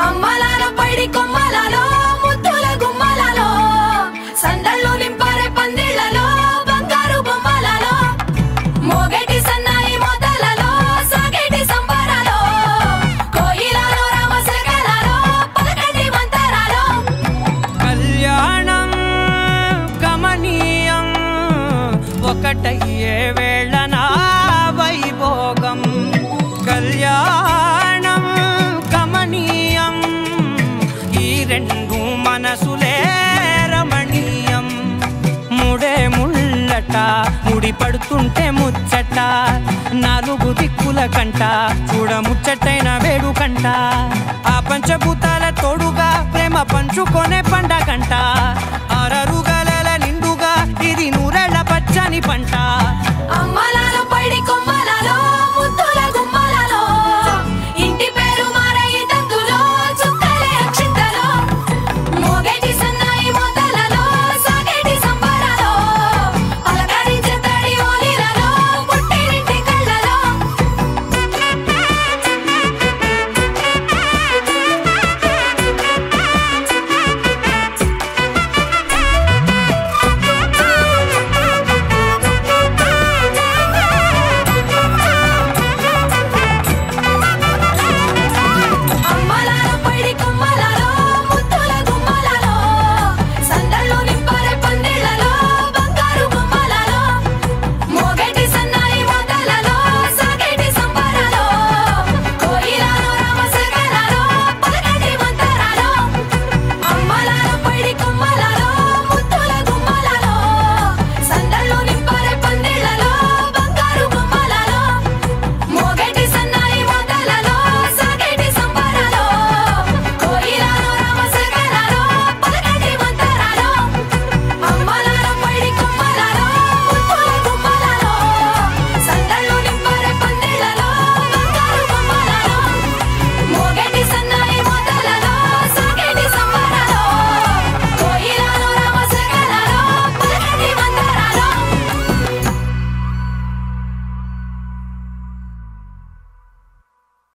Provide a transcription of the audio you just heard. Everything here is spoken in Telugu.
అమ్మలాలో పైడి కొమ్మలలో ముద్దుల గుమ్మలలో సందళ్ళు నింపారే పందిళ్లలో బంగారు బొమ్మలలో మోగేటి సన్నాయి మోతలలో సాగేటి సంబరాలో కోయిలలో రామశకలలో పలకటి మంతరాలో కళ్యాణం గమనీయం ఒకటయ్యే వేళనా వైభోగం కళ్యాణం గమనీయం ఈ రెండు మనసులే రమణీయం ముడే ముళ్ళట ముడి పడుతుంటే ముచ్చట నాలుగు దిక్కుల కంట చూడ ముచ్చటైన వేడుకంట ఆ పంచభూతాల తోడుగా ప్రేమ పంచుకొనే పండగంట 6 గలల నిండుగా ఇది 100 ఏళ్ల పచ్చని పంట